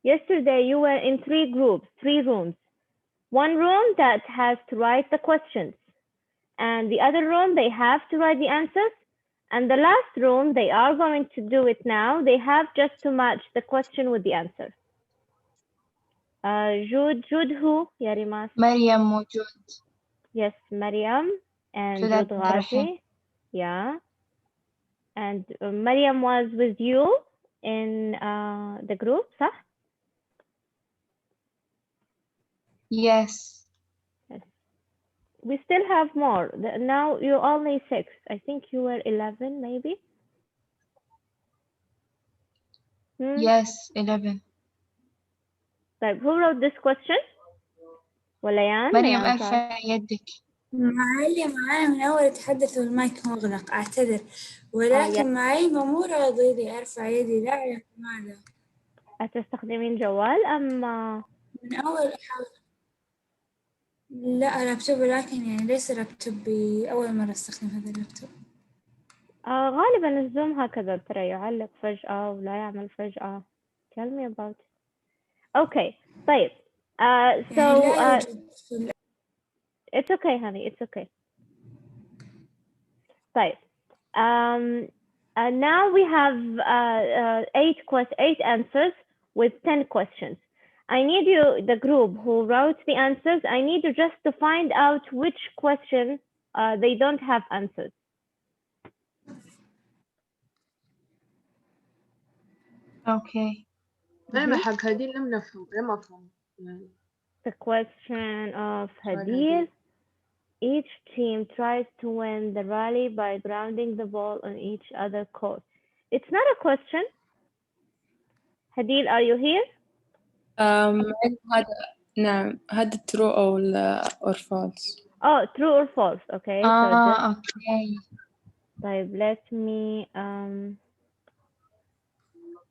Yesterday you were in 3 groups, 3 rooms. One room that has to write the questions, and the other room they have to write the answers, and the last room they are going to do it now. They have just to match the question with the answer. Jude who? يا ريماس. مريم وجود. Yes, Mariam and Jude Jude عبد الرحيم. Ghazi. Yeah. And Mariam was with you in the group, صح? Yes. Yes. We still have more. Now you're only 6. I think you were 11 maybe. Yes, 11. طيب, who wrote this question? وليان. مريم ارفع يدك. معلم أنا من أول أتحدث والمايك مغلق، أعتذر، ولكن معي مو راضي لي أرفع يدي، لا أعرف لماذا. أتستخدمين جوال أم؟ من أول أحاول. لا لابتوب، لكن يعني ليس لابتوبي، أول مرة أستخدم هذا اللابتوب. غالبا الزوم هكذا ترى، يعلق فجأة ولا يعمل فجأة. Tell me about it. Okay. طيب. So it's okay honey, it's okay. طيب. Now we have 8 answers with 10 questions. I need you, the group who wrote the answers, I need you just to find out which question they don't have answers. Okay. أنا حق هديل لم أفهم يعني. The question of Hadil. Each team tries to win the rally by grounding the ball on each other court. It's not a question. Hadil, are you here? هذا نعم، هذا true or false. Oh, true or false. Okay. okay. طيب, let me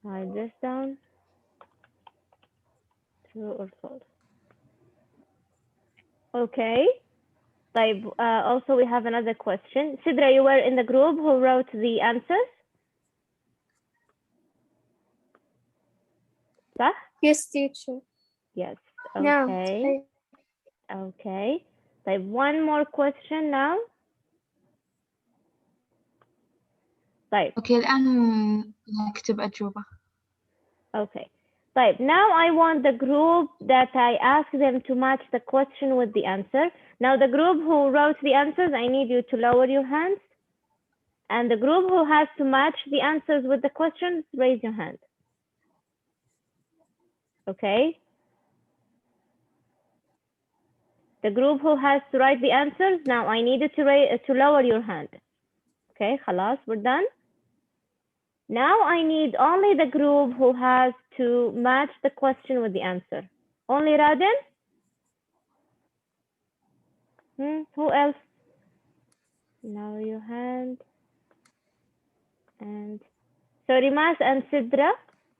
write this down. True or false. Okay. طيب, also we have another question. Sidra, you were in the group who wrote the answers? صح? Yes, teacher. Yes. Okay. No. Okay. طيب, one more question now. طيب. Okay, الآن نكتب أجوبة. Okay. طيب, now I want the group that I asked them to match the question with the answer. Now the group who wrote the answers, I need you to lower your hands. And the group who has to match the answers with the questions, raise your hand. Okay. The group who has to write the answers, now I need you to lower your hand. Okay, خلاص, we're done. Now I need only the group who has to match the question with the answer. Only Raden? Who else? Lower your hand. And so Rimas and Sidra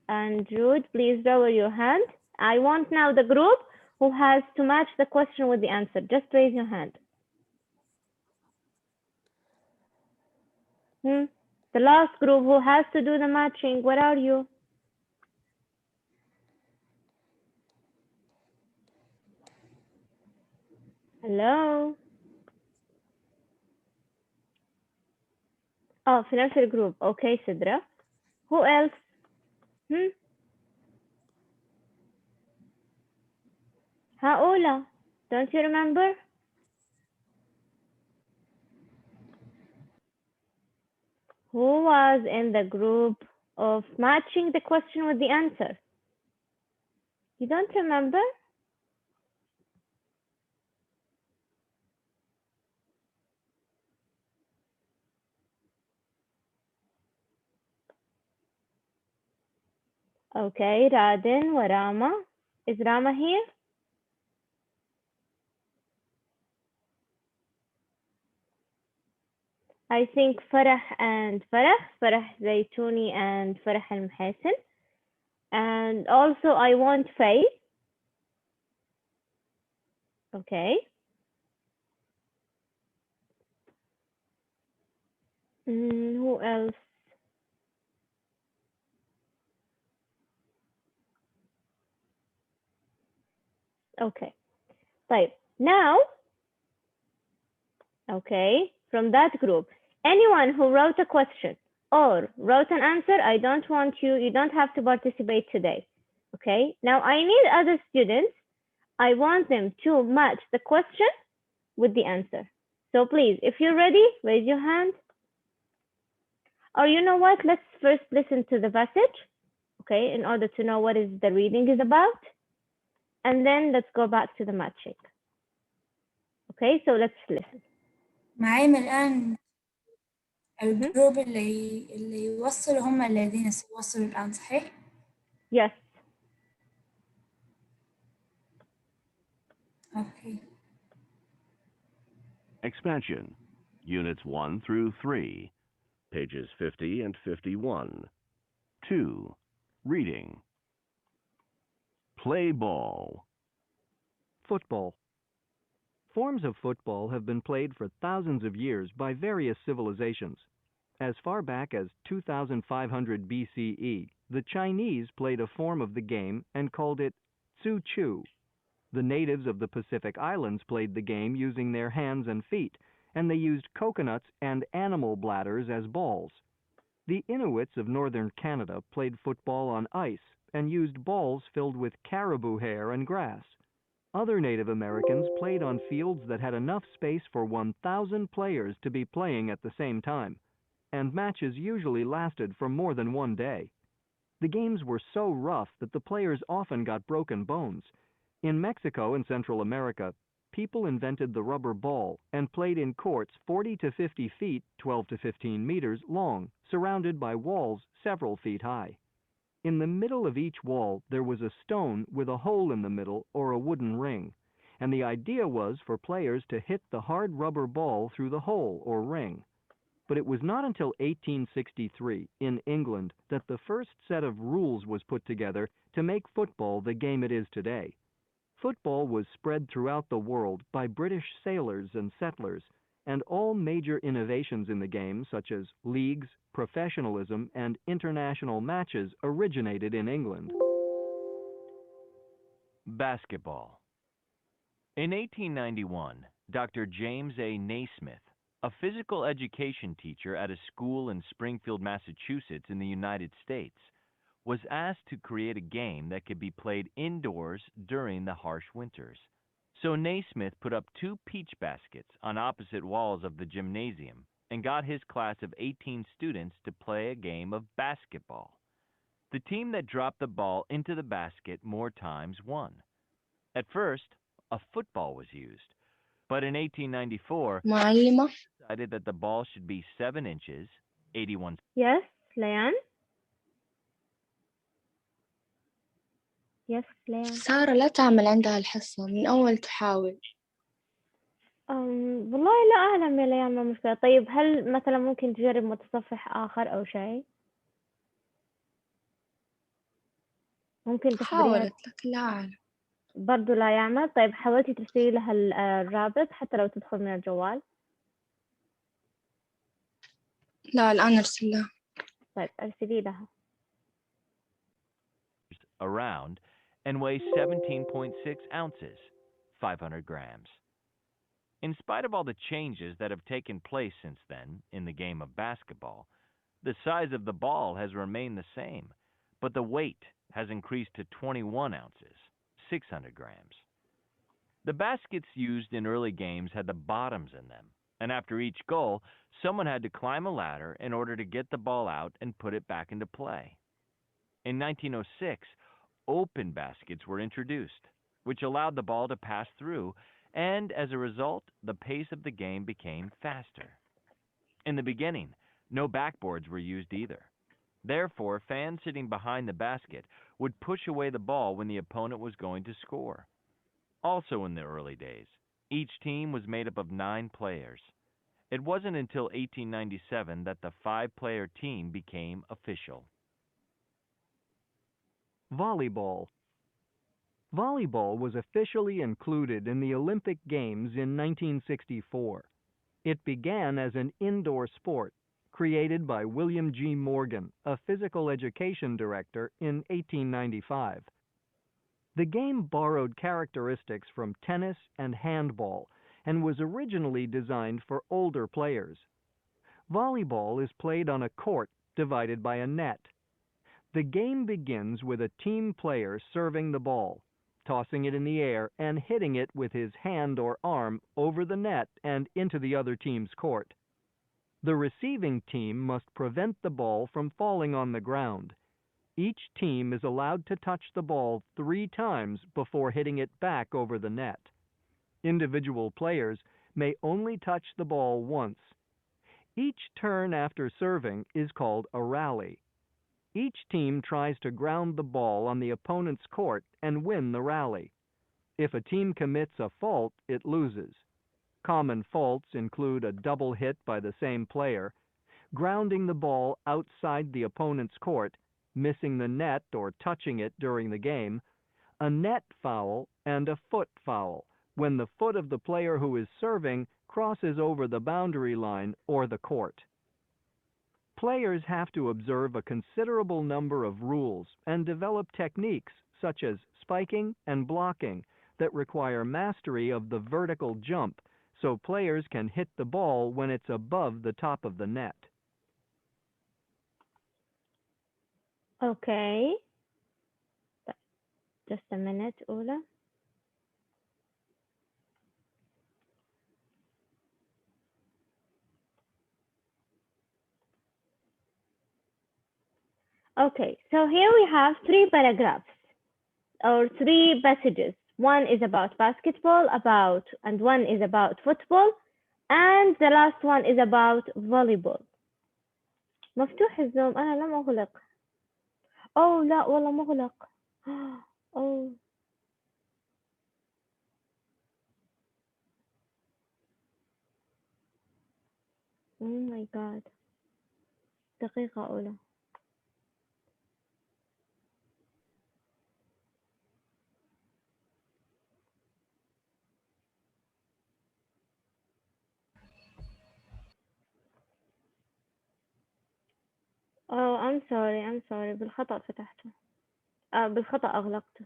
and Jude, please lower your hand. I want now the group who has to match the question with the answer. Just raise your hand. The last group who has to do the matching, where are you? Hello? Oh, financial group. Okay, Sidra. Who else? Haola, don't you remember? Who was in the group of matching the question with the answer? You don't remember? Okay, Radin, Warama. Is Rama here? I think Farah and Farah Zaytuni and Farah Al-Muhassin. And also I want Faye. Okay. Who else? Okay. طيب, now, okay, from that group, anyone who wrote a question or wrote an answer, I don't want you don't have to participate today. Okay, now I need other students. I want them to match the question with the answer. So please, if you're ready, raise your hand. Or you know what, let's first listen to the passage, okay, in order to know what is the reading is about. And then let's go back to the matching. Okay, so let's listen. معايا الآن الجروب اللي يوصلوا هم الذين سيوصلوا الآن صحيح؟ Yes. Okay. Expansion, Units 1 through 3, pages 50 and 51. 2. Reading. Play ball. Football. Forms of football have been played for thousands of years by various civilizations. As far back as 2500 BCE, the Chinese played a form of the game and called it tsu chu. The natives of the Pacific Islands played the game using their hands and feet, and they used coconuts and animal bladders as balls. The Inuits of northern Canada played football on ice and used balls filled with caribou hair and grass. Other Native Americans played on fields that had enough space for 1,000 players to be playing at the same time, and matches usually lasted for more than one day. The games were so rough that the players often got broken bones. In Mexico and Central America, people invented the rubber ball and played in courts 40 to 50 feet, 12 to 15 meters long, surrounded by walls several feet high. In the middle of each wall, there was a stone with a hole in the middle or a wooden ring, and the idea was for players to hit the hard rubber ball through the hole or ring. But it was not until 1863 in England that the first set of rules was put together to make football the game it is today. Football was spread throughout the world by British sailors and settlers, and all major innovations in the game, such as leagues, professionalism, and international matches, originated in England. Basketball. In 1891, Dr. James A. Naismith, a physical education teacher at a school in Springfield, Massachusetts in the United States, was asked to create a game that could be played indoors during the harsh winters. So Naismith put up 2 peach baskets on opposite walls of the gymnasium and got his class of 18 students to play a game of basketball. The team that dropped the ball into the basket more times won. At first, a football was used, but in 1894, معلمة. decided that the ball should be 7 inches, 81 Yes, Leanne? Yes, Leanne. سارة لا تعمل عندها الحصة من أول تحاول. والله لا أعلم يا ليان، ما مشكلة. طيب هل مثلا ممكن تجرب متصفح آخر أو شيء؟ ممكن تخبريها حاولت لكن لا أعلم. برضو لا يعمل. طيب حاولتي ترسلي لها الرابط حتى لو تدخل من الجوال؟ لا الآن أرسل لها. طيب أرسلي لها. around and weigh 17.6 ounces, 500 grams. In spite of all the changes that have taken place since then in the game of basketball, the size of the ball has remained the same, but the weight has increased to 21 ounces, 600 grams. The baskets used in early games had the bottoms in them, and after each goal, someone had to climb a ladder in order to get the ball out and put it back into play. In 1906, open baskets were introduced, which allowed the ball to pass through, and as a result, the pace of the game became faster. In the beginning, no backboards were used either. Therefore, fans sitting behind the basket would push away the ball when the opponent was going to score. Also in the early days, each team was made up of 9 players. It wasn't until 1897 that the 5-player team became official. Volleyball. Volleyball was officially included in the Olympic Games in 1964. It began as an indoor sport created by William G. Morgan, a physical education director, in 1895. The game borrowed characteristics from tennis and handball and was originally designed for older players. Volleyball is played on a court divided by a net. The game begins with a team player serving the ball, tossing it in the air and hitting it with his hand or arm over the net and into the other team's court. The receiving team must prevent the ball from falling on the ground. Each team is allowed to touch the ball 3 times before hitting it back over the net. Individual players may only touch the ball once. Each turn after serving is called a rally. Each team tries to ground the ball on the opponent's court and win the rally. If a team commits a fault, it loses. Common faults include a double hit by the same player, grounding the ball outside the opponent's court, missing the net or touching it during the game, a net foul, and a foot foul, when the foot of the player who is serving crosses over the boundary line or the court. Players have to observe a considerable number of rules and develop techniques such as spiking and blocking that require mastery of the vertical jump so players can hit the ball when it's above the top of the net. Okay. Just a minute, Ola. Okay, so here we have 3 paragraphs or 3 passages. One is about basketball, and one is about football, and the last one is about volleyball. مفتوح الزوم، أنا لم أغلق. أوه لا والله مغلق. أوه. Oh my God. دقيقة أولى. Oh, I'm sorry. بالخطأ فتحته. بالخطأ أغلقته.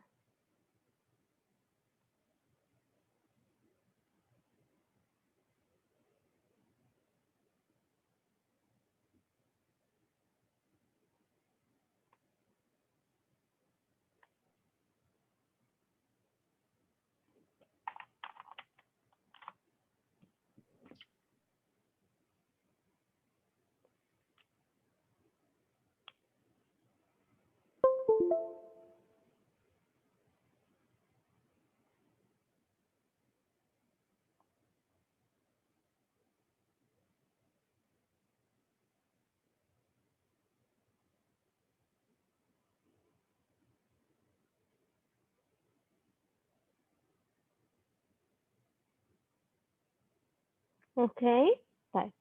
Okay. طيب.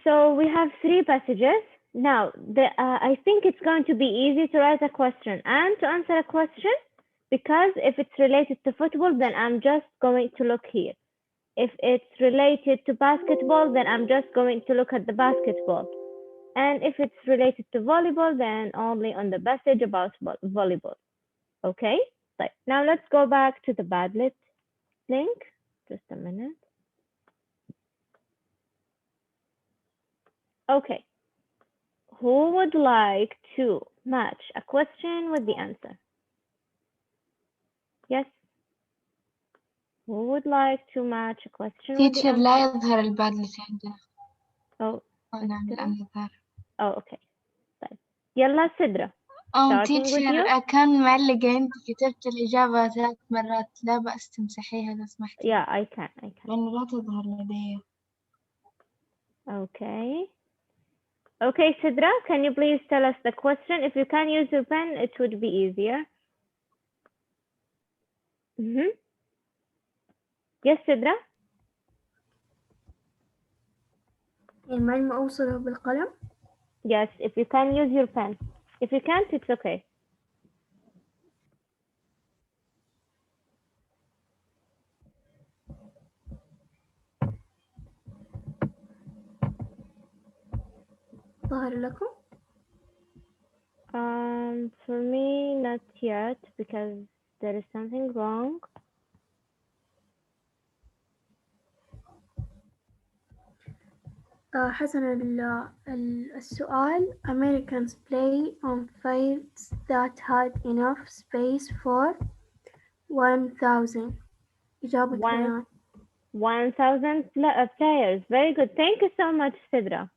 So we have 3 passages. Now, I think it's going to be easy to write a question and to answer a question, because if it's related to football, then I'm just going to look here. If it's related to basketball, then I'm just going to look at the basketball. And if it's related to volleyball, then only on the passage about volleyball. Okay? Right. Now let's go back to the Padlet link. Just a minute. Okay. Who would like to match a question with the answer? Yes. Who would like to match a question with the teacher answer? لا يظهر البادلت عنده. Oh, نعم الآن يظهر. oh, okay. طيب. يلا سدرة. Starting with teacher you. كان معلقة عندي كتبت الإجابة 3 مرات، لا بأس تمسحيها لو سمحتي. Yeah, I can. لأنه لا تظهر لدي. Okay. Okay, Sidra, can you please tell us the question? If you can use your pen, it would be easier. Yes, Sidra? ما أوصله بالقلم؟ Yes, if you can use your pen. If you can't, it's okay. ظهر لكم؟ For me, not yet because there is something wrong. حسن السؤال Americans play on fields that had enough space for 1000. إجابة ليان. 1000 players. Very good. Thank you so much, Sidra.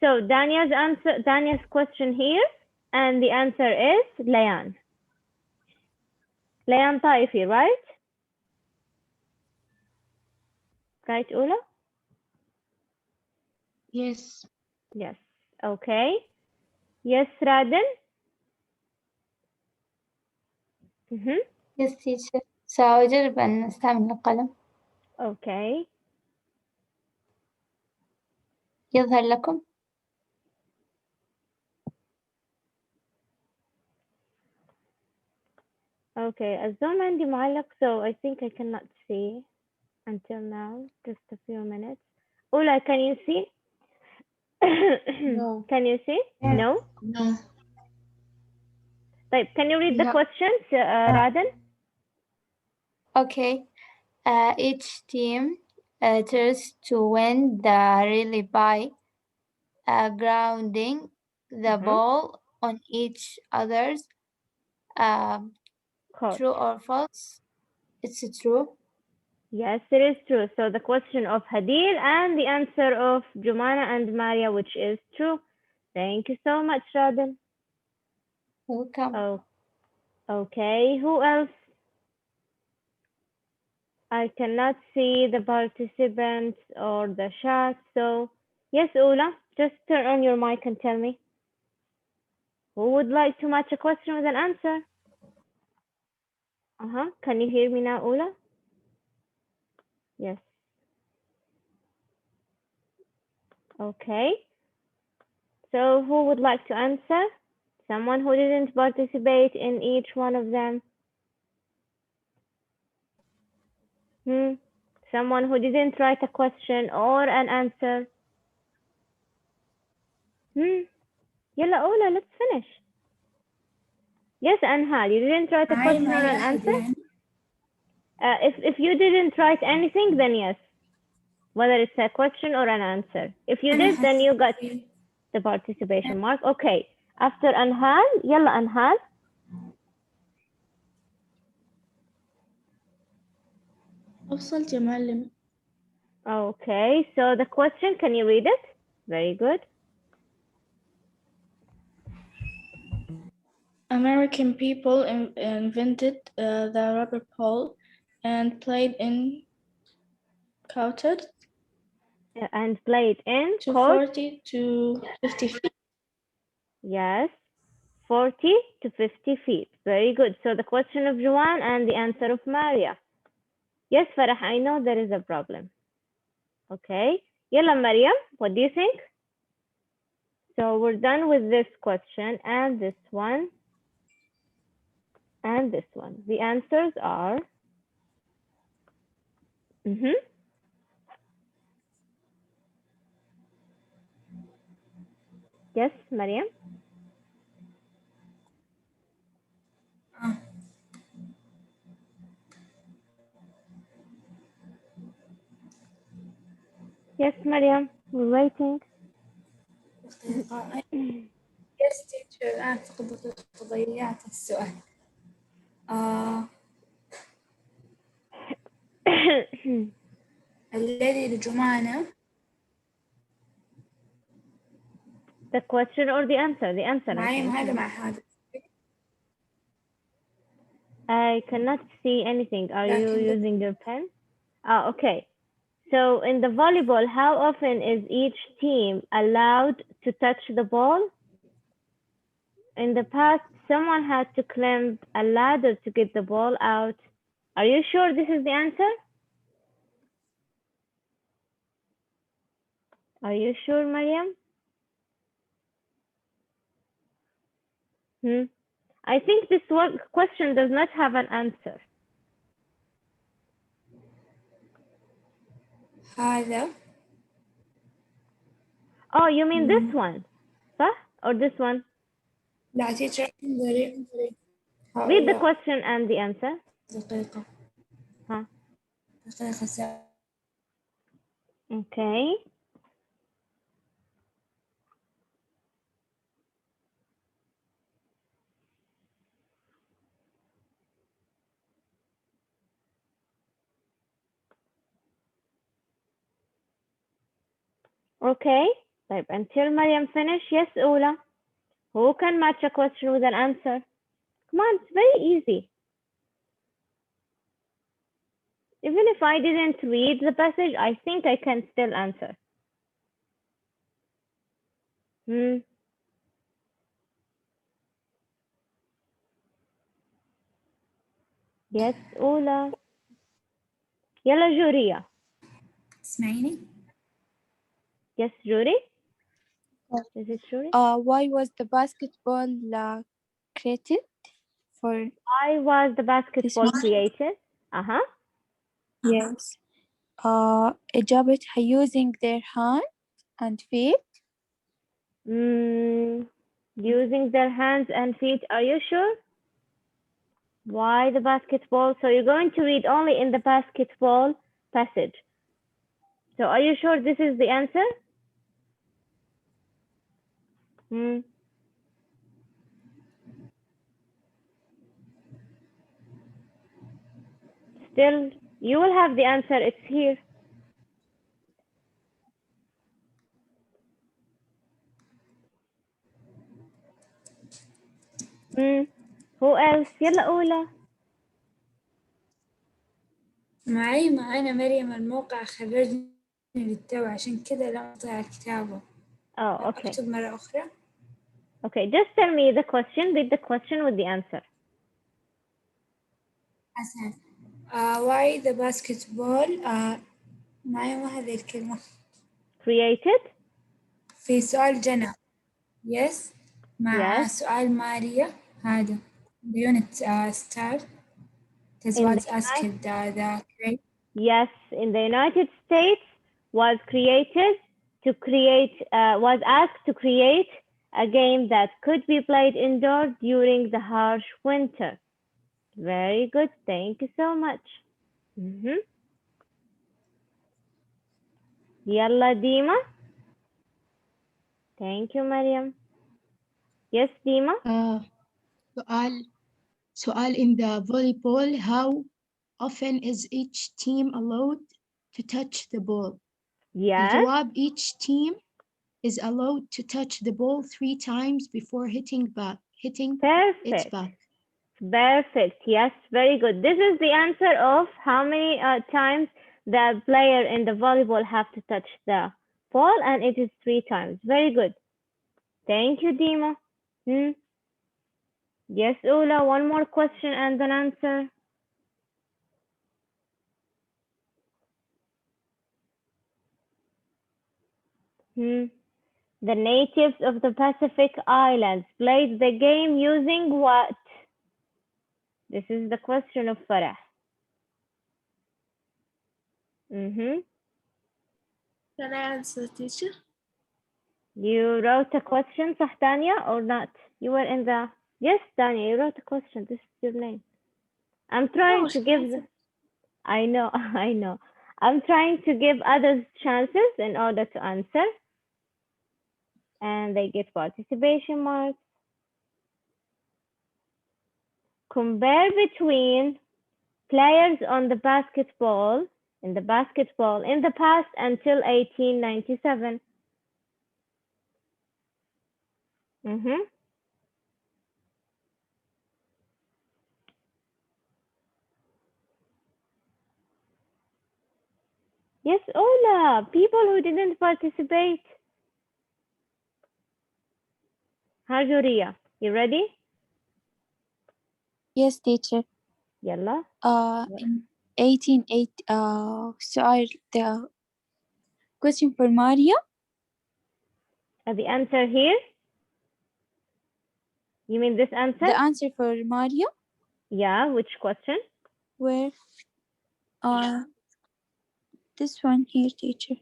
So Dania's question here, and the answer is Layan. Layan Taifi, right? Right, Ula? Yes. Yes. Okay. Yes, Radin? Yes, teacher. سأجرب أن أستعمل القلم. Okay. يظهر لكم؟ Okay. الزوم عندي معلق, so I think I cannot see until now. Just a few minutes. Ula, can you see? No. Can you see? No? No. Like, can you read the Yeah. questions, Radin? Okay. Each team tries to win the relay by grounding the ball on each other's. Court. True or false? It's true. Yes, it is true. So the question of Hadil and the answer of Jumana and Maria, which is true. Thank you so much, Radin. Welcome. Oh, okay. Who else? I cannot see the participants or the chat. So yes, Ula, just turn on your mic and tell me. Who would like to match a question with an answer? Can you hear me now, Ula? Yes. Okay. So who would like to answer? Someone who didn't participate in each one of them? Someone who didn't write a question or an answer? Yalla, Ola, let's finish. Yes, Anhal, you didn't write a question or an answer? If you didn't write anything, then yes. Whether it's a question or an answer. If you did, then you got the participation mark. Okay. After Anhal, yalla Anhal. وصلت يا معلم. Okay, so the question, can you read it? Very good. American people invented the rubber ball and played in courts And played in to court. 40 to 50 feet. Yes, 40 to 50 feet. Very good. So the question of Juan and the answer of Maria. Yes, Farah, I know there is a problem. Okay. Yalla, Mariam, what do you think? So we're done with this question and this one and this one. The answers are Yes, Mariam. Yes, Mariam, we're waiting. Yes, teacher. الآن فقد ضيعت السؤال. الذي لجمانة. The question or the answer? The answer. معي هذا مع هذا. I cannot see anything. Are you using your pen? Oh, okay. So in the volleyball, how often is each team allowed to touch the ball? In the past, someone had to climb a ladder to get the ball out. Are you sure this is the answer? Are you sure, Mariam? I think this question does not have an answer. هذا. Oh, you mean this one? Huh? Or this one? لا teacher انظري Read the هؤلاء question and the answer. دقيقة Huh. دقيقة Okay. Okay. طيب, until Mariam finish, yes, Ola. Who can match a question with an answer? Come on, it's very easy. Even if I didn't read the passage, I think I can still answer. Yes, Ola. يلا جوريا. اسمعيني. Yes, Juri? Is it Juri? Why was the basketball created? Why was the basketball created? Yes. إجابة using their hand and feet. Using their hands and feet. Are you sure? Why the basketball? So you're going to read only in the basketball passage. So are you sure this is the answer? Still, you will have the answer. It's here. Who else? يلا أولى. معانا مريم الموقع خرجني للتو عشان كذا لا أطلع الكتابة. Okay. أكتب مرة أخرى. Okay, just tell me the question. Read the question with the answer. حسن. Why the basketball معايا ما هذه الكلمة. Created. في سؤال جنى. Yes. مع Yes. سؤال ماريا هذا. The unit start. It was asked the create. Yes, in the United States was created to create, was asked to create a game that could be played indoors during the harsh winter. Very good. Thank you so much. Yalla Dima. Thank you, Mariam. Yes, Dima. سؤال in the volleyball, how often is each team allowed to touch the ball? Yes. الجواب, each team is allowed to touch the ball 3 times before hitting its back. Perfect. Yes, very good. This is the answer of how many times the player in the volleyball have to touch the ball, and it is 3 times. Very good. Thank you, Dima. Yes, Ola, one more question and an answer. The natives of the Pacific Islands played the game using what? This is the question of Farah. Can I answer, teacher? You wrote a question, صح Tanya, or not? You were in the... Yes, Tanya, you wrote a question. This is your name. I'm trying to give... I know, I know. I'm trying to give others chances in order to answer. And they get participation marks. Compare between players on the basketball, in the past until 1897. Yes, Ola, people who didn't participate. Harjuria, you ready? Yes, teacher. يلا. In 1880, سؤال the question for Maria. The answer here? You mean this answer? The answer for Maria? Yeah, which question? Where? This one here, teacher.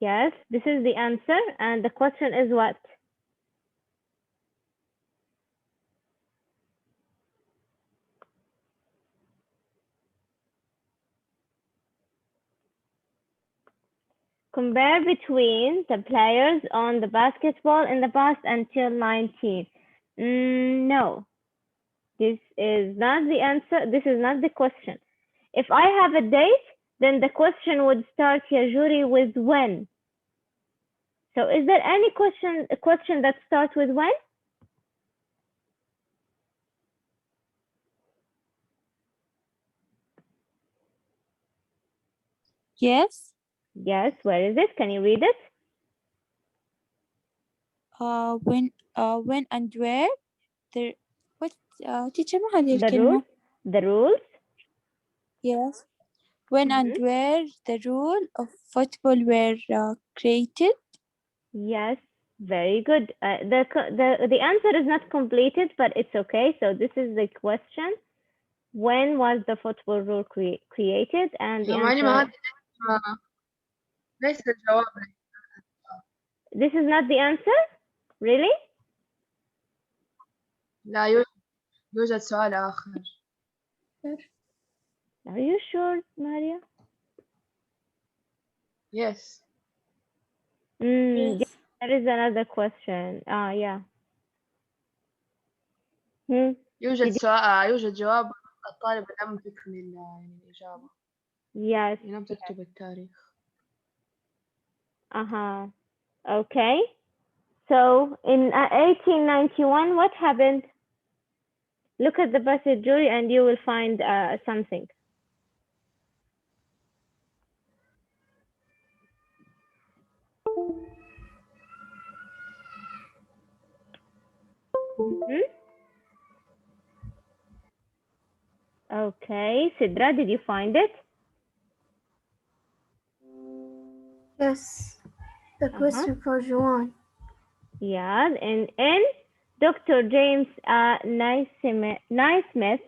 Yes, this is the answer. And the question is what? Compare between the players on the basketball in the past until 19. No, this is not the answer. This is not the question. If I have a date, then the question would start here, Jury, with when. So is there any question that starts with when? Yes. Yes, where is it? Can you read it? When and where the what teacher ما هذه The rules? الكلمة. The rules? Yes. When and where the rule of football were created. Yes, very good. The answer is not completed, but it's okay. So this is the question. When was the football rule created? And the answer. ليس الجواب. This is not the answer? Really? لا يوجد سؤال آخر. Are you sure, Maria? Yes. Yes, there is another question. Yeah. يوجد جواب. الطالب لم تكمل يعني الإجابة. Yes. لم تكتب التاريخ. Okay. So in 1891, what happened? Look at the passage, Jury, and you will find something. Okay, Sidra, did you find it? Yes. The question for Joanne. Yeah, and Dr. James Naismith,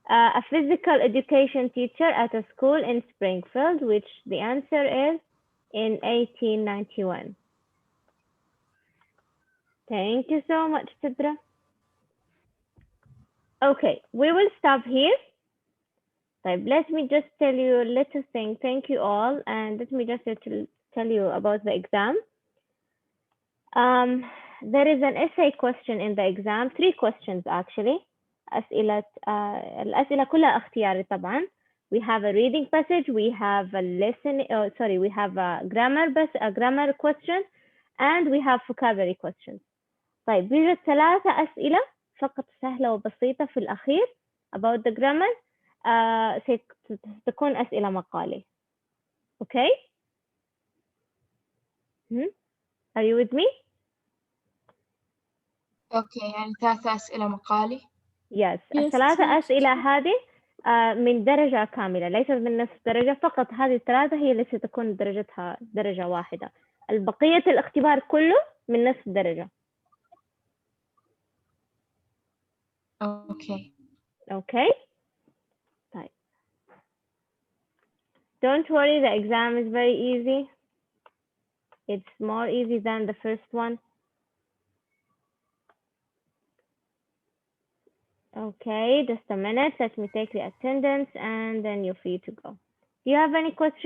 a physical education teacher at a school in Springfield, which the answer is in 1891. Thank you so much, Sidra. Okay, we will stop here. Let me just tell you a little thing. Thank you all, and let me just tell you about the exam. There is an essay question in the exam, 3 questions actually. الأسئلة كلها اختياري طبعا. We have a reading passage, we have a we have a grammar question, and we have vocabulary questions. طيب يوجد 3 أسئلة فقط سهلة وبسيطة في الأخير about the grammar. ستكون أسئلة مقالي. Okay? Are you with me? أوكي، يعني 3 أسئلة مقالي. Yes. ال3 أسئلة هذه من درجة كاملة، ليست من نصف درجة، فقط هذه ال3 هي اللي ستكون درجتها درجة واحدة. البقية الاختبار كله من نصف درجة. Okay. طيب. Don't worry, the exam is very easy. It's more easy than the first one. Okay, just a minute. Let me take the attendance and then you're free to go. Do you have any questions?